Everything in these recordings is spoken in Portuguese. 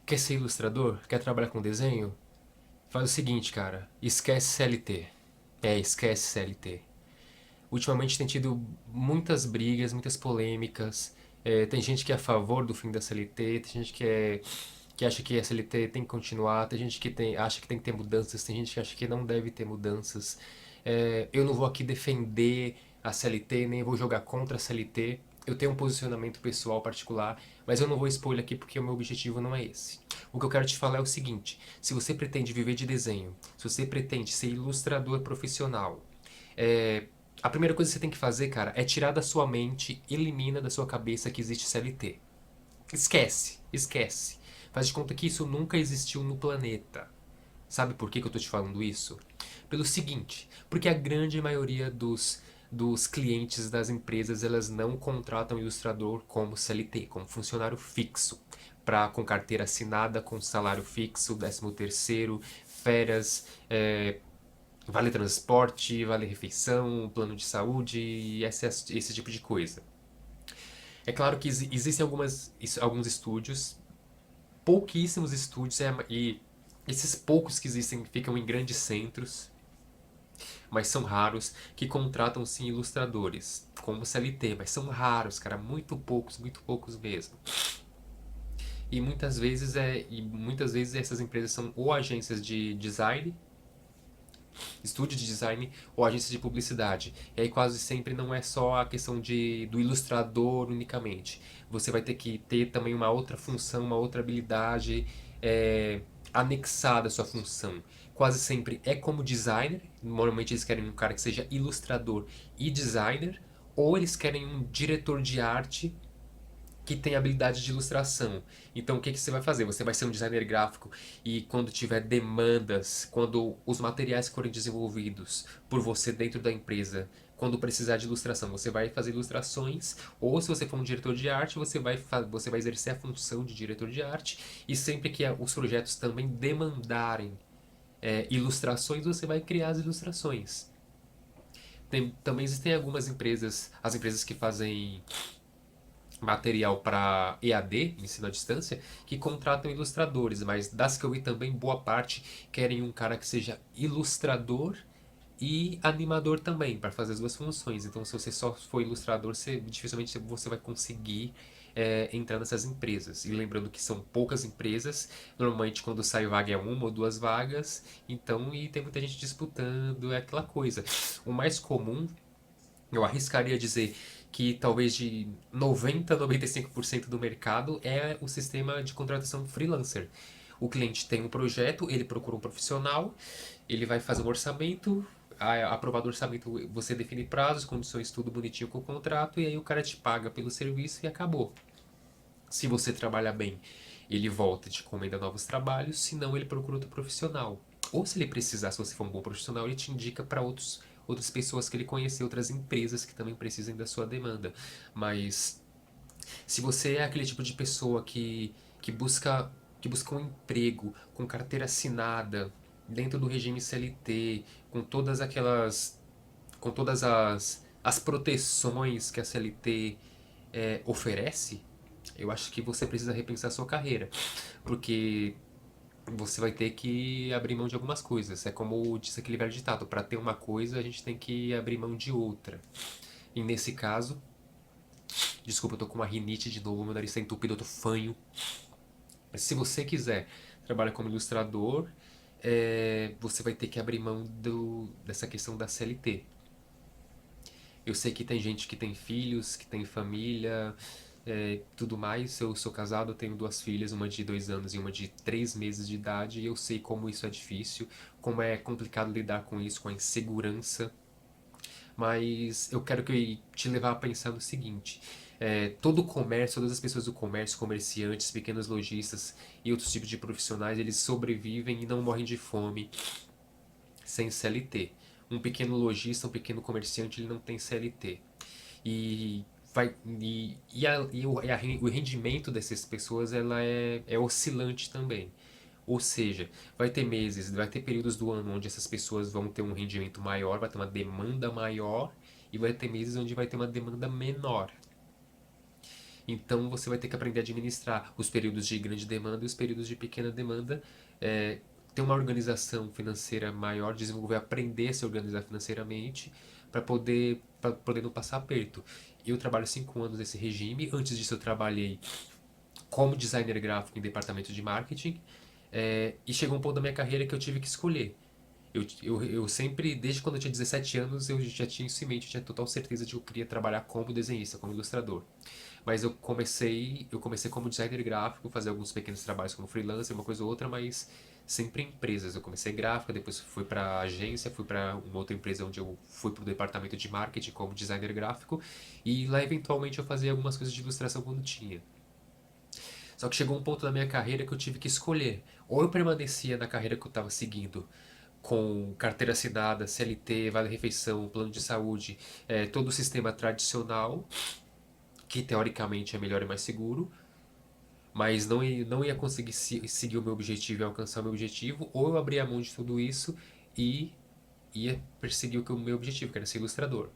Quer ser ilustrador? Quer trabalhar com desenho? Faz o seguinte, cara. Esquece CLT. Esquece CLT. Ultimamente tem tido muitas brigas, muitas polêmicas. Tem gente que é a favor do fim da CLT, tem gente que acha que a CLT tem que continuar, tem gente que acha que tem que ter mudanças, tem gente que acha que não deve ter mudanças. Eu não vou aqui defender a CLT, nem vou jogar contra a CLT. Eu tenho um posicionamento pessoal particular, mas eu não vou expor ele aqui porque o meu objetivo não é esse. O que eu quero te falar é o seguinte: se você pretende viver de desenho, se você pretende ser ilustrador profissional, é, a primeira coisa que você tem que fazer, cara, é tirar da sua mente, elimina da sua cabeça que existe CLT. Esquece, esquece. Faz de conta que isso nunca existiu no planeta. Sabe por que eu tô te falando isso? Pelo seguinte, porque a grande maioria dos clientes das empresas, elas não contratam ilustrador como CLT, como funcionário fixo, com carteira assinada, com salário fixo, 13º, férias, vale transporte, vale refeição, plano de saúde e esse tipo de coisa. É claro que existem alguns estúdios, pouquíssimos estúdios, e esses poucos que existem ficam em grandes centros, mas são raros, que contratam sim ilustradores, como CLT, mas são raros, cara, muito poucos mesmo. E muitas vezes essas empresas são ou agências de design, estúdio de design ou agência de publicidade. E aí quase sempre não é só a questão do ilustrador unicamente. Você vai ter que ter também uma outra função, uma outra habilidade anexada à sua função. Quase sempre é como designer, normalmente eles querem um cara que seja ilustrador e designer, ou eles querem um diretor de arte que tem habilidade de ilustração. Então o que, que você vai fazer? Você vai ser um designer gráfico e quando tiver demandas, quando os materiais forem desenvolvidos por você dentro da empresa, quando precisar de ilustração, você vai fazer ilustrações, ou se você for um diretor de arte, você vai exercer a função de diretor de arte, e sempre que os projetos também demandarem ilustrações, você vai criar as ilustrações. Também existem algumas empresas, as empresas que fazem material para EAD, ensino à distância, que contratam ilustradores, mas das que eu vi também, boa parte querem um cara que seja ilustrador e animador também, para fazer as duas funções. Então, se você só for ilustrador, dificilmente você vai conseguir entrar nessas empresas. E lembrando que são poucas empresas, normalmente quando sai vaga é uma ou duas vagas, então e tem muita gente disputando, é aquela coisa. O mais comum, eu arriscaria dizer que talvez de 90 a 95% do mercado é o sistema de contratação freelancer. O cliente tem um projeto, ele procura um profissional, ele vai fazer um orçamento, aprovado o orçamento, você define prazos, condições, tudo bonitinho com o contrato, e aí o cara te paga pelo serviço e acabou. Se você trabalha bem, ele volta e te encomenda novos trabalhos, se não, ele procura outro profissional. Ou se ele precisar, se você for um bom profissional, ele te indica para outras pessoas que ele conheceu, outras empresas que também precisem da sua demanda. Mas se você é aquele tipo de pessoa que busca um emprego com carteira assinada, dentro do regime CLT, com todas as proteções que a CLT oferece, eu acho que você precisa repensar a sua carreira, porque você vai ter que abrir mão de algumas coisas. É como diz aquele velho ditado: para ter uma coisa, a gente tem que abrir mão de outra. E nesse caso, desculpa, eu tô com uma rinite de novo, meu nariz tá entupido, eu tô fanho. Mas se você quiser trabalhar como ilustrador, você vai ter que abrir mão dessa questão da CLT. Eu sei que tem gente que tem filhos, que tem família, tudo mais. Eu sou casado, eu tenho duas filhas, uma de 2 anos e uma de 3 meses de idade, e eu sei como isso é difícil, como é complicado lidar com isso, com a insegurança. Mas eu quero te levar a pensar no seguinte: todo o comércio, todas as pessoas do comércio, comerciantes, pequenos lojistas e outros tipos de profissionais, eles sobrevivem e não morrem de fome sem CLT. Um pequeno lojista, um pequeno comerciante, ele não tem CLT. E o rendimento dessas pessoas ela é oscilante também. Ou seja, vai ter períodos do ano onde essas pessoas vão ter um rendimento maior, vai ter uma demanda maior, e vai ter meses onde vai ter uma demanda menor. Então você vai ter que aprender a administrar os períodos de grande demanda e os períodos de pequena demanda, ter uma organização financeira maior, desenvolver, aprender a se organizar financeiramente para poder não passar aperto. Eu trabalho 5 anos nesse regime. Antes disso eu trabalhei como designer gráfico em departamento de marketing, e chegou um ponto da minha carreira que eu tive que escolher. Eu sempre, desde quando eu tinha 17 anos, eu já tinha isso em mente, eu tinha total certeza de que eu queria trabalhar como desenhista, como ilustrador. Mas eu comecei como designer gráfico, fazer alguns pequenos trabalhos como freelancer, uma coisa ou outra, mas sempre em empresas. Eu comecei em gráfica, depois fui para agência, fui para uma outra empresa onde eu fui para o departamento de marketing como designer gráfico, e lá eventualmente eu fazia algumas coisas de ilustração quando tinha. Só que chegou um ponto da minha carreira que eu tive que escolher. Ou eu permanecia na carreira que eu estava seguindo, com carteira assinada, CLT, vale-refeição, plano de saúde, todo o sistema tradicional, que teoricamente é melhor e mais seguro, mas não ia conseguir seguir o meu objetivo e alcançar o meu objetivo, ou eu abria mão de tudo isso e ia perseguir o meu objetivo, que era ser ilustrador.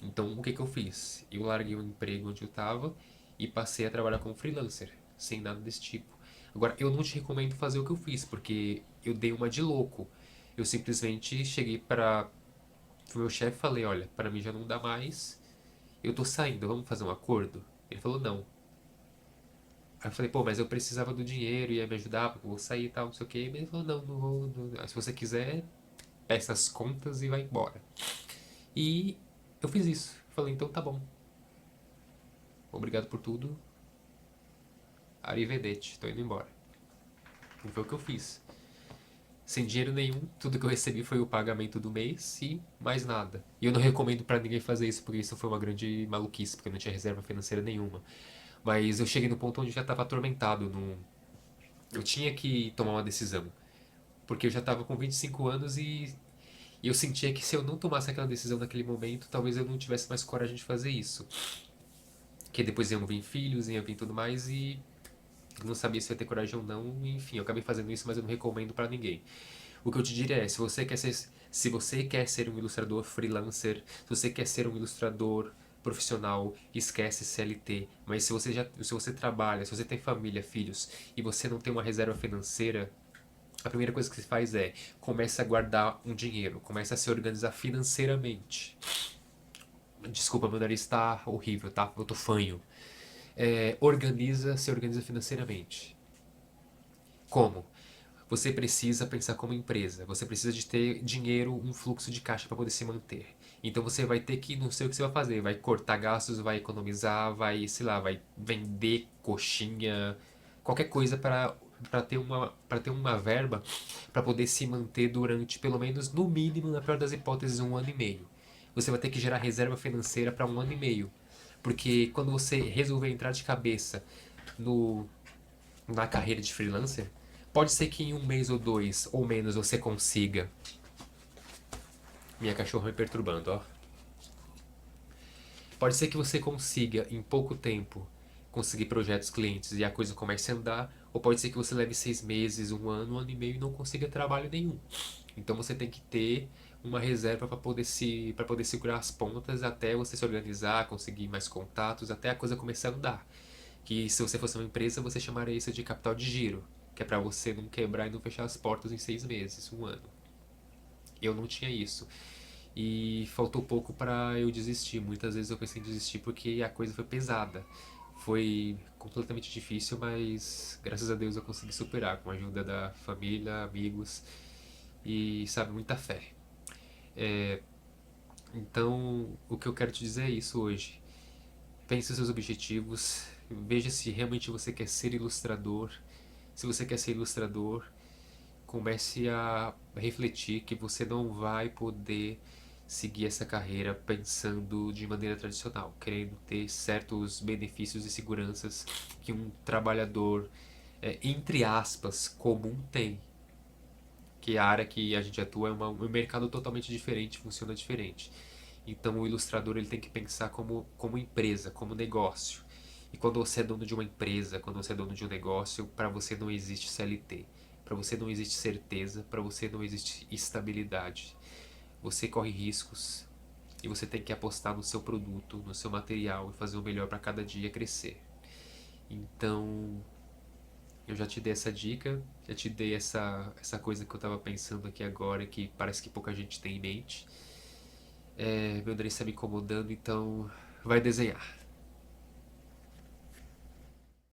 Então, o que que eu fiz? Eu larguei o emprego onde eu estava e passei a trabalhar como freelancer, sem nada desse tipo. Agora, eu não te recomendo fazer o que eu fiz, porque eu dei uma de louco. Eu simplesmente cheguei para o meu chefe e falei: olha, para mim já não dá mais, eu tô saindo, vamos fazer um acordo? Ele falou: não. Aí eu falei: pô, mas eu precisava do dinheiro, ia me ajudar, porque eu vou sair e tal, não sei o quê. Mas ele falou: não, não vou. Se você quiser, peça as contas e vai embora. E eu fiz isso. Falei: então tá bom. Obrigado por tudo. Arrivederci, tô indo embora. E foi o que eu fiz. Sem dinheiro nenhum, tudo que eu recebi foi o pagamento do mês e mais nada. E eu não recomendo pra ninguém fazer isso, porque isso foi uma grande maluquice, porque eu não tinha reserva financeira nenhuma. Mas eu cheguei no ponto onde eu já estava atormentado. Eu tinha que tomar uma decisão. Porque eu já estava com 25 anos e eu sentia que se eu não tomasse aquela decisão naquele momento, talvez eu não tivesse mais coragem de fazer isso. Que depois iam vir filhos, ia vir tudo mais e não sabia se eu ia ter coragem ou não. Enfim, eu acabei fazendo isso, mas eu não recomendo pra ninguém. O que eu te diria é, se você quer ser um ilustrador freelancer, se você quer ser um ilustrador profissional, esquece CLT. Mas se você trabalha, se você tem família, filhos, e você não tem uma reserva financeira, a primeira coisa que você faz é começa a guardar um dinheiro, começa a se organizar financeiramente. Desculpa, meu nariz tá horrível, tá? Eu tô fanho. Se organiza financeiramente. Como? Você precisa pensar como empresa. Você precisa de ter dinheiro, um fluxo de caixa para poder se manter. Então você vai ter que, não sei o que você vai fazer, vai cortar gastos, vai economizar, vai, sei lá, vai vender coxinha, qualquer coisa para ter uma verba para poder se manter durante pelo menos no mínimo, na pior das hipóteses, 1 ano e meio. Você vai ter que gerar reserva financeira para 1 ano e meio. Porque quando você resolver entrar de cabeça no, na carreira de freelancer, pode ser que em 1 mês ou 2 ou menos você consiga. Minha cachorra me perturbando, ó. Pode ser que você consiga em pouco tempo conseguir projetos clientes e a coisa comece a andar, ou pode ser que você leve 6 meses, 1 ano e meio e não consiga trabalho nenhum. Então você tem que ter uma reserva para poder segurar as pontas até você se organizar, conseguir mais contatos, até a coisa começar a andar. Que se você fosse uma empresa, você chamaria isso de capital de giro, que é para você não quebrar e não fechar as portas em 6 meses, 1 ano. Eu não tinha isso. E faltou pouco para eu desistir. Muitas vezes eu pensei em desistir porque a coisa foi pesada. Foi completamente difícil, mas graças a Deus eu consegui superar com a ajuda da família, amigos e, sabe, muita fé. Então, o que eu quero te dizer é isso hoje. Pense os seus objetivos, veja se realmente você quer ser ilustrador. Se você quer ser ilustrador, comece a refletir que você não vai poder seguir essa carreira pensando de maneira tradicional, querendo ter certos benefícios e seguranças que um trabalhador, entre aspas, comum tem. Que a área que a gente atua é um mercado totalmente diferente, funciona diferente. Então o ilustrador ele tem que pensar como empresa, como negócio. E quando você é dono de uma empresa, quando você é dono de um negócio, para você não existe CLT, para você não existe certeza, para você não existe estabilidade. Você corre riscos e você tem que apostar no seu produto, no seu material e fazer o melhor para cada dia crescer. Então, eu já te dei essa dica, já te dei essa coisa que eu tava pensando aqui agora, que parece que pouca gente tem em mente. Meu nariz tá me incomodando, então vai desenhar.